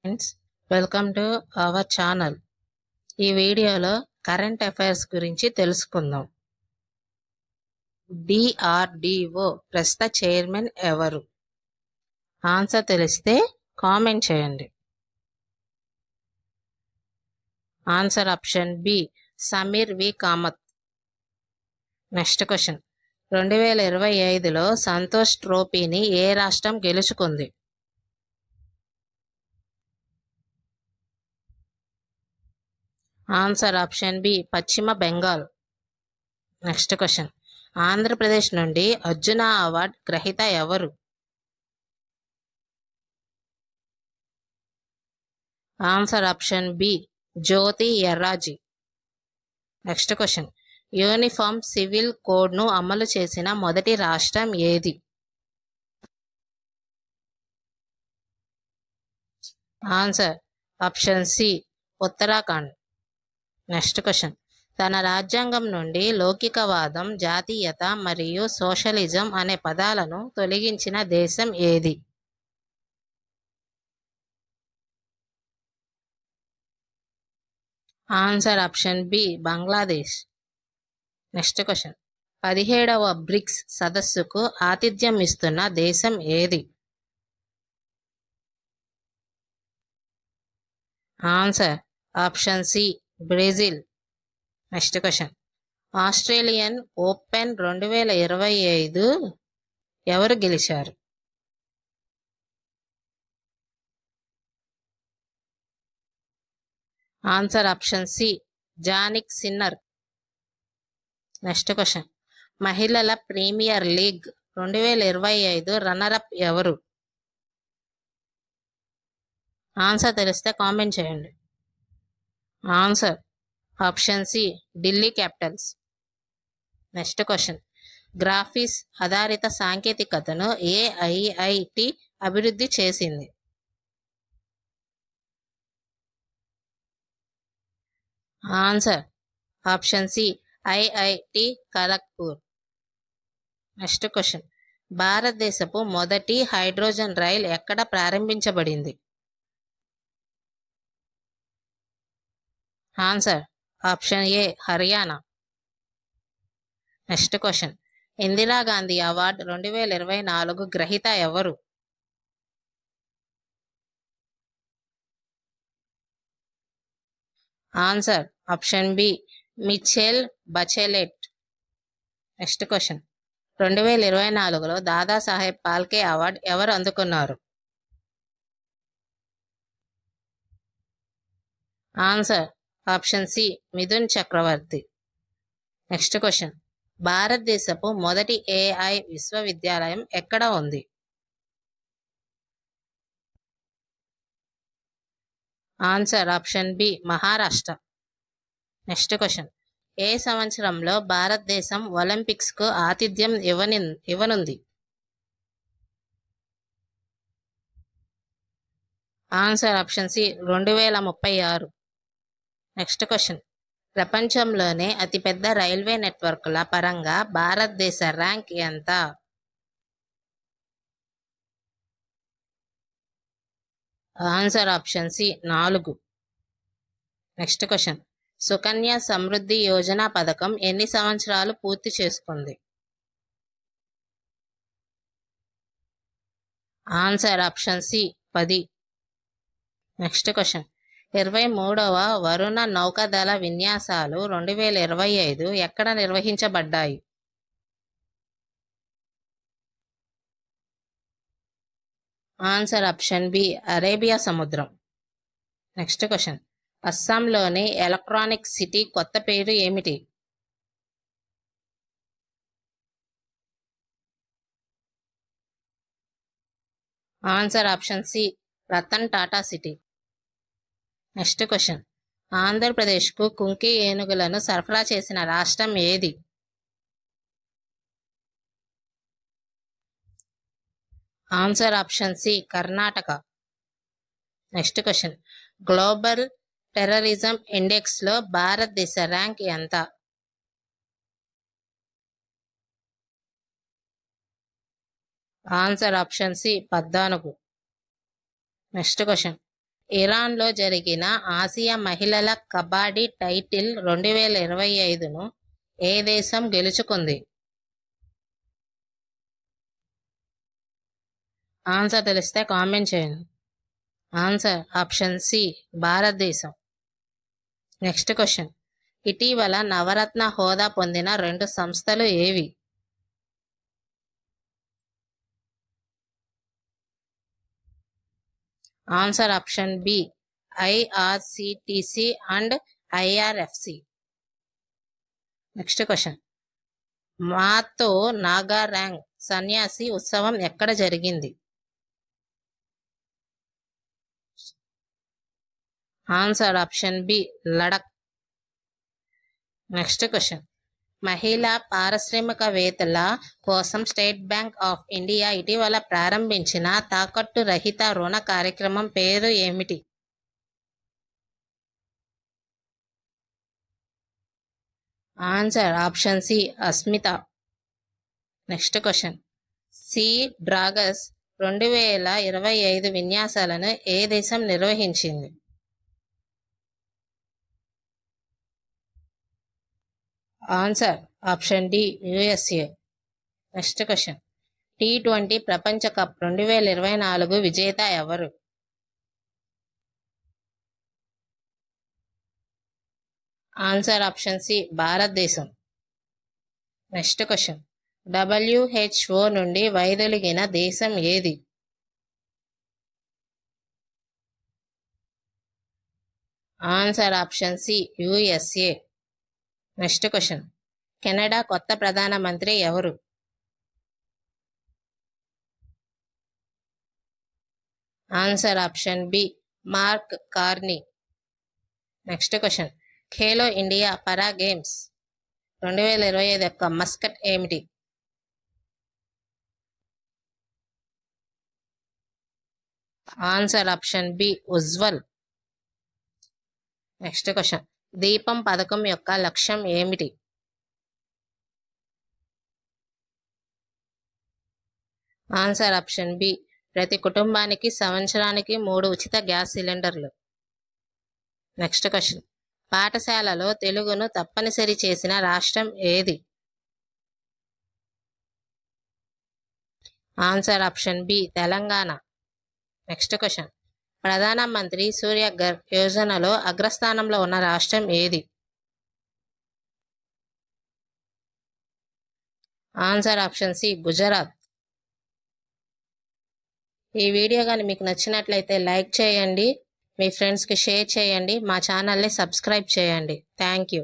Friends, welcome to our channel. ఈ వీడియోలో current affairs గురించి తెలుసుకుందాం. డిఆర్డిఓ ప్రస్తుత చైర్మన్ ఎవరు? ఆన్సర్ తెలిస్తే కామెంట్ చేయండి. ఆన్సర్ ఆప్షన్ బి, సమీర్ వి కామత్. నెక్స్ట్ క్వశ్చన్, 2025లో సంతోష్ ట్రోఫీని ఏ రాష్ట్రం గెలుచుకుంది? ఆన్సర్ ఆప్షన్ బి, పశ్చిమ బెంగాల్. నెక్స్ట్ క్వశ్చన్, ఆంధ్రప్రదేశ్ నుండి అర్జున అవార్డ్ గ్రహీత ఎవరు? Answer option B, Jyothi Yarraji. Next question, uniform civil కోడ్ను అమలు చేసిన మొదటి రాష్ట్రం ఏది? Answer option C, Uttarakhand. Next question, తన రాజ్యాంగం నుండి లౌకికవాదం, జాతీయత మరియు సోషలిజం అనే పదాలను తొలగించిన దేశం ఏది? Answer option B, Bangladesh. Next question, 17వ బ్రిక్స్ సదస్సుకు ఆతిథ్యం ఇస్తున్న దేశం ఏది? Answer option C, Brazil. Next question, Australian open 2025 ఎవరు గెలిచారు? Answer option C, Jannik Sinner. Next question, మహిళల ప్రీమియర్ లీగ్ 2025 రన్నరప్ ఎవరు? ఆన్సర్ తెలిస్తే కామెంట్ చేయండి. Answer option C, Delhi Capitals. Next question, graphics ఆధారిత సాంకేతికతను ఏ ఐఐటి అభివృద్ధి చేసింది? Answer option C, IIT Kharagpur. Next question, భారతదేశపు మొదటి హైడ్రోజన్ రైల్ ఎక్కడ ప్రారంభించబడింది? Answer option A, Haryana. Next question, Indira Gandhi award 2024 గ్రహీత ఎవరు? Answer option B, Michelle Bachelet. Next question, 2024లో దాదాసాహెబ్ పాల్కే అవార్డు ఎవరు అందుకున్నారు? Answer option C, Mithun Chakraborty. Next question, భారతదేశపు మొదటి ఏఐ విశ్వవిద్యాలయం ఎక్కడ ఉంది? Answer option B, Maharashtra. Next question, ఏ సంవత్సరంలో భారతదేశం ఒలింపిక్స్కు ఆతిథ్యం ఇవ్వనుంది? Answer option C, 2036. Next question, ప్రపంచంలోనే అతిపెద్ద రైల్వే నెట్వర్క్ల పరంగా భారతదేశ ర్యాంక్ ఎంత? Answer option C, 4. Next question, Sukanya Samriddhi Yojana పథకం ఎన్ని సంవత్సరాలు పూర్తి చేసుకుంది? Answer option C, 10. Next question, 23వ వరుణ నౌకాదళ విన్యాసాలు 2025 ఎక్కడ నిర్వహించబడ్డాయి? ఆన్సర్ ఆప్షన్ బి, అరేబియా సముద్రం. నెక్స్ట్ క్వశ్చన్, అస్సాంలోని ఎలక్ట్రానిక్ సిటీ కొత్త పేరు ఏమిటి? Answer option C, Ratan Tata city. Next question, ఆంధ్రప్రదేశ్కు కుంకి ఏనుగులను సరఫరా చేసిన రాష్ట్రం ఏది? Answer option C, Karnataka. Next question, global terrorism ఇండెక్స్లో భారతదేశ ర్యాంక్ ఎంత? Answer option C, 14. Next question, ఇరాన్లో జరిగిన ఆసియా మహిళల కబడ్డీ టైటిల్ 2025ను ఏ దేశం గెలుచుకుంది? ఆన్సర్ తెలిస్తే కామెంట్ చేయండి. ఆన్సర్ ఆప్షన్ సి భారతదేశం. Next question. ఇటీవల నవరత్న హోదా పొందిన 2 సంస్థలు ఏవి? Answer option B IRCTC and IRFC. Next question. మాతో నాగార్యాంగ్ సన్యాసి ఉత్సవం ఎక్కడ జరిగింది? Answer option B Ladakh. Next question. మహిళా పారిశ్రామికవేత్తల కోసం స్టేట్ బ్యాంక్ ఆఫ్ ఇండియా ఇటీవల ప్రారంభించిన తాకట్టు రహిత రుణ కార్యక్రమం పేరు ఏమిటి? Answer option C Asmita. Next question. Sea dragon 2025 విన్యాసాలను ఏ దేశం నిర్వహించింది? Answer option D USA. Next question. T20 ప్రపంచ కప్ 2024 విజేత ఎవరు? ఆన్సర్ ఆప్షన్ సి భారతదేశం. Next question. WHO నుండి వైదొలిగిన దేశం ఏది? Answer option C USA. Next question. Canada కొత్త ప్రధానమంత్రి ఎవరు? Answer option B Mark Carney. Next question. Khelo India para games 2025 యొక్క మస్కట్ ఏమిటి? Answer option B Ujjwal. Next question. దీపం పథకం యొక్క లక్ష్యం ఏమిటి? ఆన్సర్ ఆప్షన్ బి ప్రతి కుటుంబానికి సంవత్సరానికి 3 ఉచిత గ్యాస్ సిలిండర్లు. Next question. పాఠశాలలో తెలుగును తప్పనిసరి చేసిన రాష్ట్రం ఏది? Answer option B Telangana. Next question. ప్రధానమంత్రి సూర్యఘర్ యోజనలో అగ్రస్థానంలో ఉన్న రాష్ట్రం ఏది? Answer option C Gujarat. ఈ వీడియో కానీ మీకు నచ్చినట్లయితే లైక్ చేయండి, మీ ఫ్రెండ్స్కి షేర్ చేయండి, మా ఛానల్ని సబ్స్క్రైబ్ చేయండి. Thank you.